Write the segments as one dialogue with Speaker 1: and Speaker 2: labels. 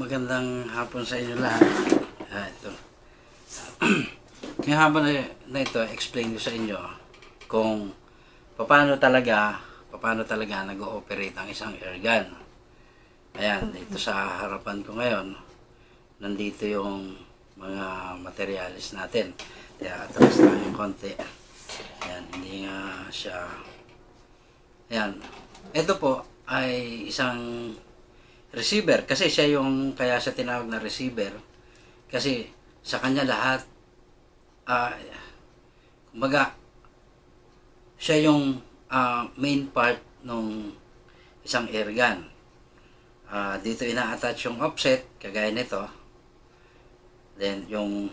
Speaker 1: Magandang hapon sa inyo lahat. Ito. Yung hapon na ito, explain ko sa inyo kung paano talaga nag-ooperate ang isang airgun. Ayan, dito sa harapan ko ngayon, nandito yung mga materialis natin. Kaya atras lang yung konti. Ayan, hindi nga siya... Ayan. Ito po ay isang receiver kasi siya yung kaya siya tinawag na receiver kasi sa kanya lahat kumbaga siya yung main part ng isang airgun. Dito ina-attach yung offset kagaya nito, then yung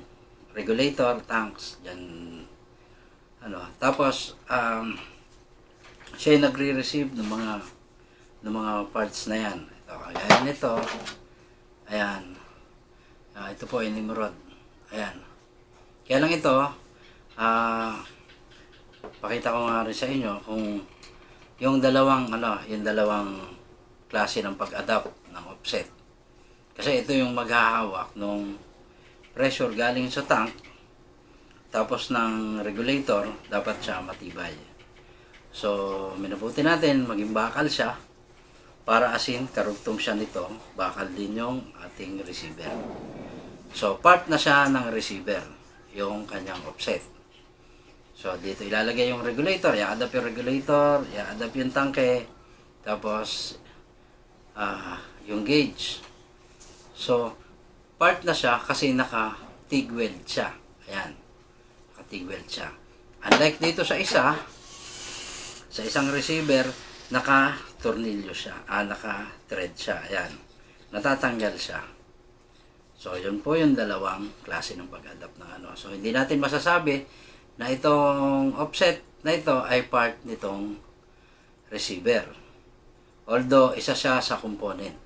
Speaker 1: regulator tanks dyan, tapos siya yung nagre-receive ng mga parts na yan. Kagaya nito, ayan, ito po yung Nimrod, ayan. Kaya lang ito, pakita ko nga rin sa inyo kung yung dalawang klase ng pag-adapt ng offset. Kasi ito yung maghahawak ng pressure galing sa tank, tapos ng regulator, dapat siya matibay. So, minabuti natin, maging bakal siya, para asin, karugtong siya nito, bakal din yung ating receiver. So, part na siya ng receiver, yung kanyang offset. So, dito ilalagay yung regulator, i-adapt yung regulator, i-adapt yung tangke, tapos, yung gauge. So, part na siya kasi naka-TIG weld siya. Ayan, naka-TIG weld siya. Unlike dito sa isang receiver, naka-tornilyo siya, naka-thread siya, ayan, natatanggal siya. So, yun po yung dalawang klase ng pag-adapt ng ano. So, hindi natin masasabi na itong offset na ito ay part nitong receiver. Although, isa siya sa component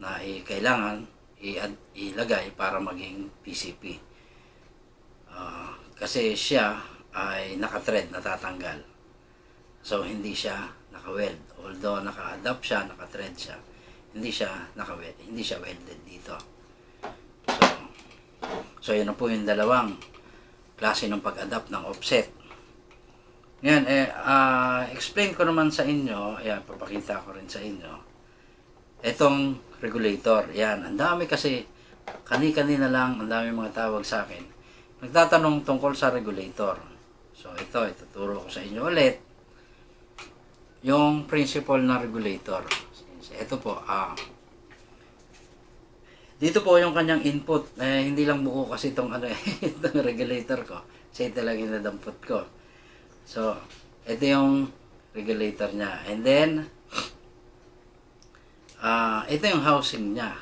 Speaker 1: na kailangan ilagay para maging PCP. Kasi siya ay naka-thread, natatanggal. So, hindi siya naka-weld. Although, naka-adapt siya, naka-thread siya, hindi siya naka-weld, hindi siya welded dito. So yun na po yung dalawang klase ng pag-adapt ng offset. Ngayon, explain ko naman sa inyo, ayan, papakita ko rin sa inyo, itong regulator. Yan, ang dami kasi, kanina lang, ang dami mga tawag sa akin, nagtatanong tungkol sa regulator. So, ito, ituturo ko sa inyo ulit yung principle na regulator. Ito po, dito po yung kanyang input. Hindi lang buo kasi itong itong regulator ko. Kasi ito lang yung nadampot ko. So, ito yung regulator niya. And then, ito yung housing niya.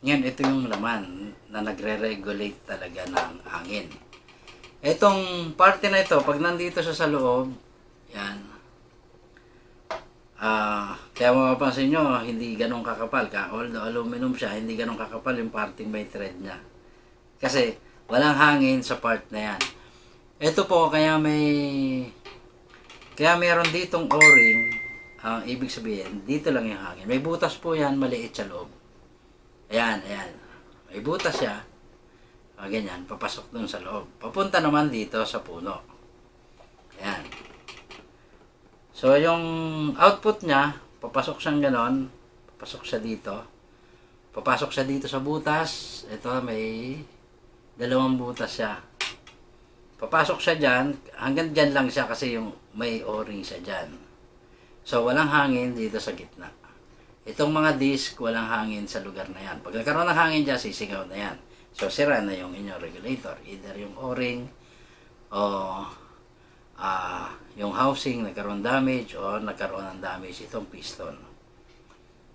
Speaker 1: Ngayon, ito yung laman na nagre-regulate talaga ng hangin. Itong parte na ito, pag nandito sa loob, yan, kaya mapapansin nyo, hindi ganun kakapal. Although aluminum siya, hindi ganun kakapal yung parting may thread niya. Kasi walang hangin sa part na yan. Ito po, kaya meron ditong o-ring, ibig sabihin, dito lang yung hangin. May butas po yan, maliit sa loob. Ayan, ayan. May butas siya. Ganyan, papasok dun sa loob. Papunta naman dito sa puno. Ayan. So, yung output niya, papasok siyang ganon, papasok siya dito sa butas. Ito, may dalawang butas siya. Papasok siya dyan, hanggang dyan lang siya kasi yung may o-ring siya dyan. So, walang hangin dito sa gitna. Itong mga disc, walang hangin sa lugar na yan. Pag nagkaroon ng hangin dyan, sisingaw na yan. So, sira na yung inyong regulator. Either yung o-ring o yung housing nagkaroon damage o nagkaroon ng damage itong piston.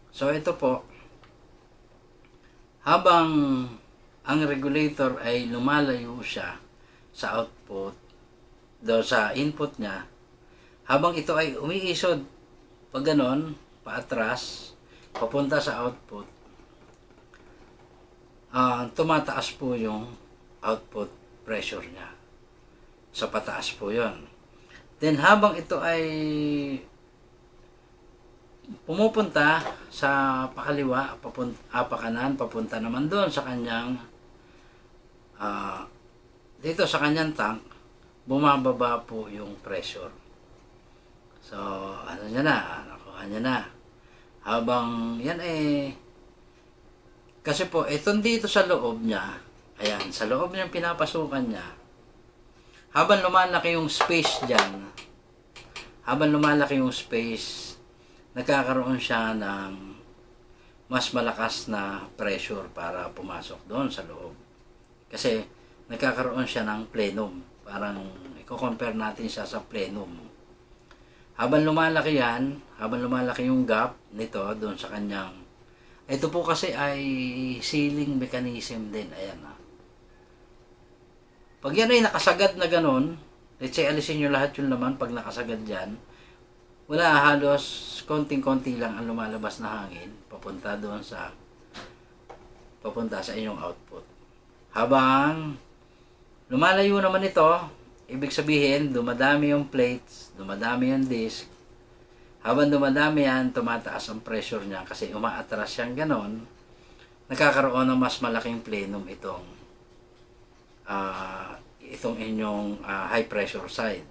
Speaker 1: So ito po, habang ang regulator ay lumalayo siya sa output, sa input niya, habang ito ay umiisod pag ganon, paatras, papunta sa output, tumataas po yung output pressure niya. So pataas po yun. Then habang ito ay pumupunta sa pakaliwa, pakanan, papunta naman doon sa kanyang dito sa kanyang tank, bumababa po yung pressure. So, ano niya na, nakuha niya na. Habang yan kasi po, itong dito sa loob niya, ayan, sa loob niyang pinapasukan niya, habang lumalaki yung space dyan, nagkakaroon siya ng mas malakas na pressure para pumasok doon sa loob. Kasi nagkakaroon siya ng plenum. Parang i-compare natin siya sa plenum. Habang lumalaki yan, habang lumalaki yung gap nito doon sa kanyang, ito po kasi ay sealing mechanism din. Ayan ha. Pag yan ay nakasagad na ganun, let's say alisin nyo lahat yung laman pag nakasagad dyan, wala, halos konting-konti lang ang lumalabas na hangin papunta sa inyong output. Habang lumalayo naman ito, ibig sabihin dumadami yung plates, dumadami yung disc. Habang dumadami yan, tumataas ang pressure niya kasi umaatras siyang ganon, nagkakaroon ng mas malaking plenum itong inyong high pressure side.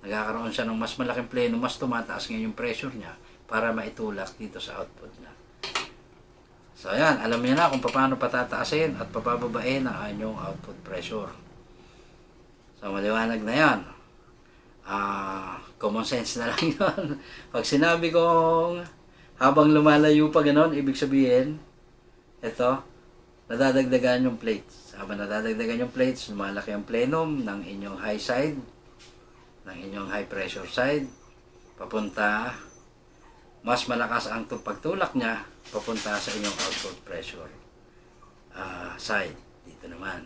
Speaker 1: Nagkakaroon siya ng mas malaking plenum, mas tumataas ngayon yung pressure niya para maitulak dito sa output niya. So ayan, alam niyo na kung paano patataasin at papababain ang inyong output pressure. So maliwanag na yan. Common sense na lang yun. Pag sinabi kong habang lumalayo pa ganon, ibig sabihin, ito, nadadagdagan yung plates. Habang nadadagdagan yung plates, lumalaki ang plenum ng inyong high side, ng inyong high pressure side, papunta, mas malakas ang pagtulak niya, papunta sa inyong output pressure side. Dito naman.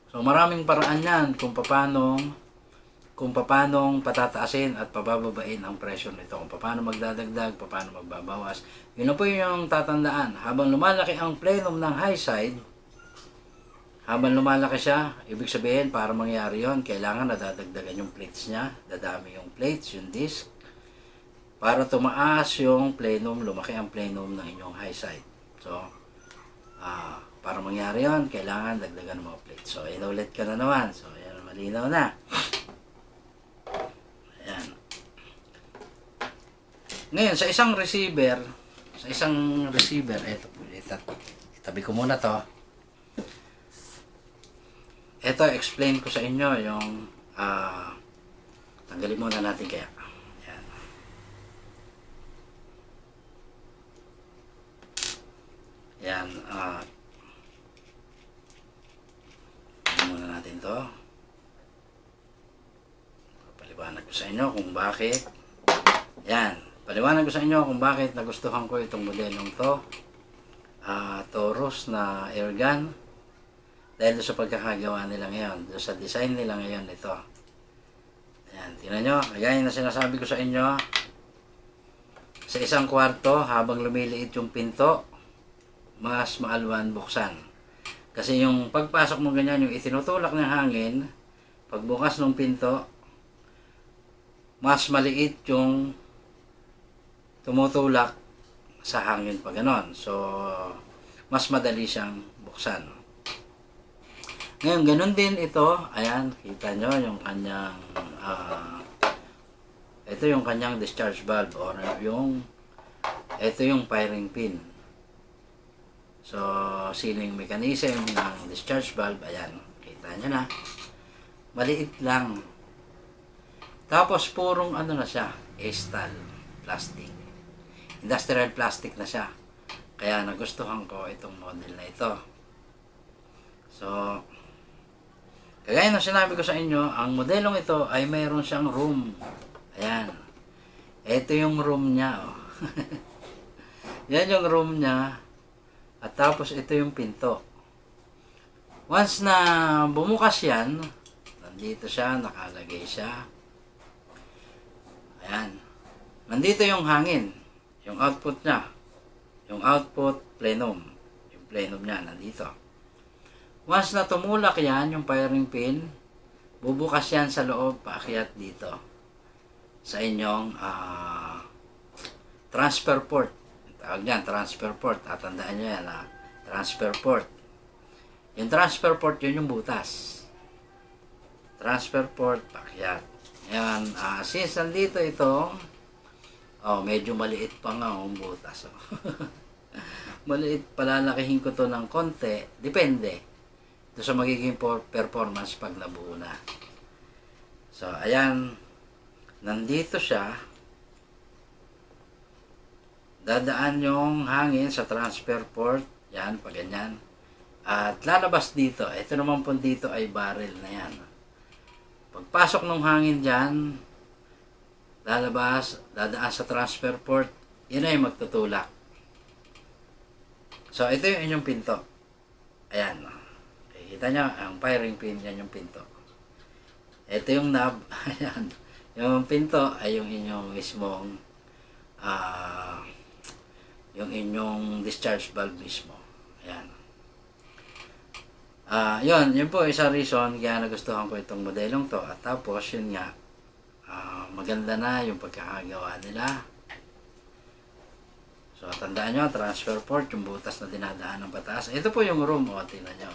Speaker 1: So maraming paraan yan kung paano patataasin at pabababain ang pressure nito. Kung paano magdadagdag, paano magbabawas. Yun na po yung tatandaan. Habang lumalaki ang plenum ng high side, habang lumalaki siya, ibig sabihin para mangyari yon, kailangan nadadagdagan yung plates niya, dadami yung plates, yung disc, para tumaas yung plenum, lumaki ang plenum ng inyong high side. So, para mangyari yon, kailangan dagdagan ng mga plates. So, inulit ka na naman. So, yan, malinaw na. Ayan. Ngayon, sa isang receiver, eto po, tabi ko muna to. Ito, explain ko sa inyo yung, tanggalin muna natin kaya. Ayan. Ayan, muna natin to. Paliwanag ko sa inyo kung bakit. Ayan, paliwanag ko sa inyo kung bakit nagustuhan ko itong modelong to. Taurus na airgun. Dahil sa pagkakagawa nila ngayon, sa design nila ngayon ito. Ayan, tingnan nyo, kagaya na sinasabi ko sa inyo, sa isang kwarto, habang lumiliit yung pinto, mas maalwan buksan. Kasi yung pagpasok mo ganyan, yung itinutulak ng hangin, pagbukas ng pinto, mas maliit yung tumutulak sa hangin pa ganon. So, mas madali siyang buksan. Ngayon, ganun din ito. Ayan, kita nyo yung kanyang ito yung kanyang discharge valve or ito yung firing pin. So, sealing mechanism ng discharge valve. Ayan, kita nyo na. Maliit lang. Tapos, purong ano na siya, A-style plastic. Industrial plastic na siya. Kaya nagustuhan ko itong model na ito. So, kagaya ng sinabi ko sa inyo, ang modelong ito ay mayroon siyang room. Ayan. Ito yung room niya. Oh. Yan yung room niya. At tapos ito yung pinto. Once na bumukas yan, nandito siya, nakalagay siya. Ayan. Nandito yung hangin. Yung output niya. Yung output plenum. Yung plenum niya, nandito. Once na tumulak yan, yung firing pin, bubukas yan sa loob, paakyat dito sa inyong transfer port. Tawag niyan, transfer port. Tatandaan niyo yan, transfer port. Yung transfer port, yun yung butas. Transfer port, pakyat. Yan, since nandito ito, medyo maliit pa nga ang butas. Maliit, palalakihin ko to ng konti. Depende. Ito sa magiging performance pag nabuo na. So, ayan. Nandito siya. Dadaan yung hangin sa transfer port. Yan, pag ganyan. At lalabas dito. Ito naman po dito ay barrel na yan. Pagpasok ng hangin dyan, lalabas, dadaan sa transfer port, yun ay magtutulak. So, ito yung inyong pinto. Ayan. Kita nyo, ang firing pin, yan yung pinto. Ito yung knob. Ayan. Yung pinto ay yung inyong mismong yung inyong discharge valve mismo. Ayan. Yun po isa reason kaya nagustuhan ko itong modelong to. At tapos, yun nga, maganda na yung pagkakagawa nila. So, tandaan nyo, transfer port, yung butas na dinadaan ng pataas. Ito po yung room, tingnan nyo.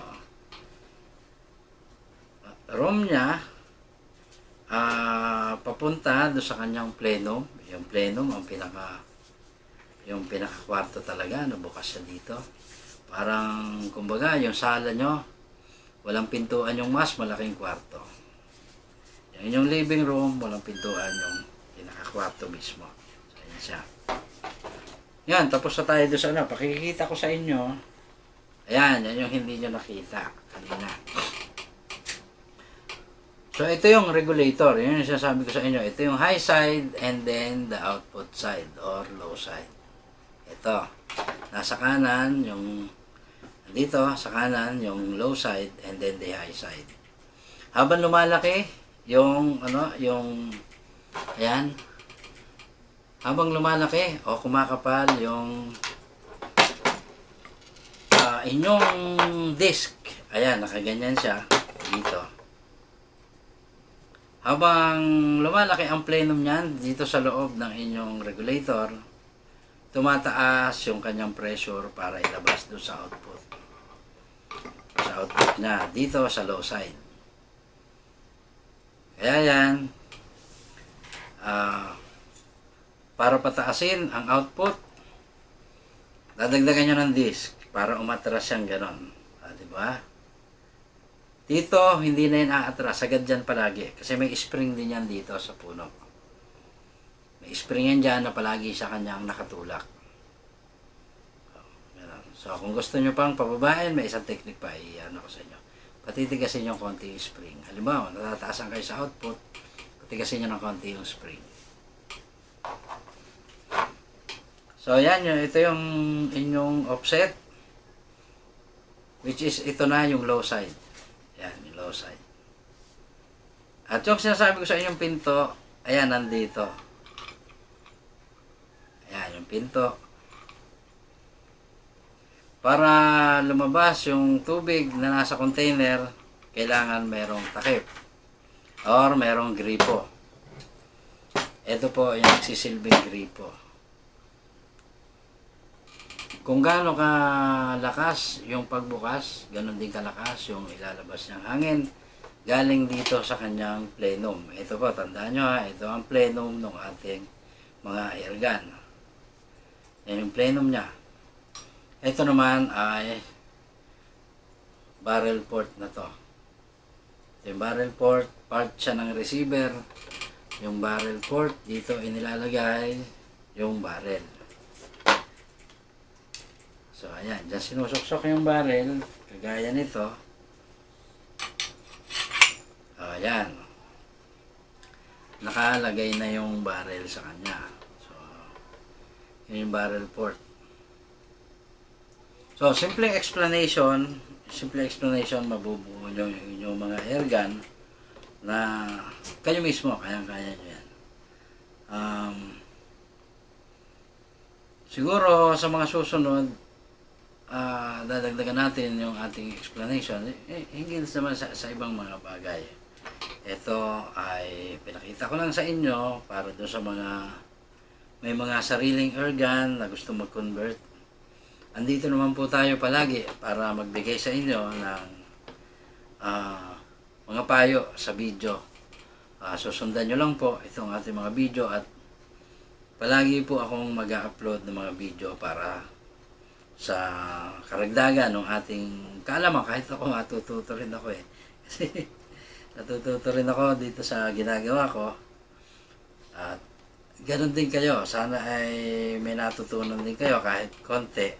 Speaker 1: Room niya, papunta doon sa kanyang plenum. Yung plenum, yung pinaka kwarto talaga, bukas siya dito. Parang, kumbaga, yung sala nyo, walang pintuan yung mas malaking kwarto. Yung inyong living room, walang pintuan yung pinaka-kwarto mismo. So, yan siya. Yan, tapos na tayo doon sa pakikita ko sa inyo. Ayan, yan yung hindi nyo nakita kanina. So, ito yung regulator. Yun yung sinasabi ko sa inyo. Ito yung high side and then the output side or low side. Ito. Nasa kanan, yung dito sa kanan yung low side and then the high side. Habang lumalaki yung ayan. Habang lumalaki o kumakapal yung inyong disc. Ayan, nakaganyan siya dito. Habang lumalaki ang plenum niyan dito sa loob ng inyong regulator, tumataas yung kanyang pressure para ilabas doon sa output. Sa output niya, dito sa low side. Kaya yan, para pataasin ang output, dadagdagan nyo ng disc para umatras siyang ganon. Diba? Dito, hindi na yan aatras. Agad dyan palagi. Kasi may spring din yan dito sa puno. May spring yan dyan na palagi sa kanyang nakatulak. So, kung gusto nyo pang pababain, may isang technique pa ko sa inyo. Patitigasin nyo konti yung spring. Halimbawa, natataasan kayo sa output, patigasin nyo ng konti yung spring. So, yan yun. Ito yung inyong offset, which is, ito na yung low side. Yan, yung low side. At yung sinasabi ko sa inyong pinto, ayan, nandito. Ayan, yung pinto. Para lumabas yung tubig na nasa container, kailangan merong takip or merong gripo. Ito po yung nagsisilbing gripo. Kung gaano kalakas yung pagbukas, ganoon din kalakas yung ilalabas ng hangin galing dito sa kanyang plenum. Ito po, tandaan nyo ito ang plenum ng ating mga air gun. Yan yung plenum niya. Ito naman ay barrel port na to. Yung barrel port, part siya ng receiver. Yung barrel port, dito inilalagay yung barrel. So, ayan. Diyan sinusuksok yung barrel. Kagaya nito. O, ayan. Nakalagay na yung barrel sa kanya. So, yun yung barrel port. So, simpleng explanation, mabubuo nyo yung mga airgun na kayo mismo, kayang-kaya nyo yan. Siguro, sa mga susunod, dadagdagan natin yung ating explanation hinggil naman sa ibang mga bagay. Ito ay pinakita ko lang sa inyo para doon sa mga may mga sariling organ na gusto mag-convert, andito naman po tayo palagi para magbigay sa inyo ng mga payo sa video. Susundan nyo lang po itong ating mga video at palagi po akong mag-upload ng mga video para sa karagdagan ng ating kaalaman. Kahit ako matututo rin ako eh. Kasi natututo rin ako dito sa ginagawa ko. At ganun din kayo. Sana ay may natutunan din kayo kahit konti.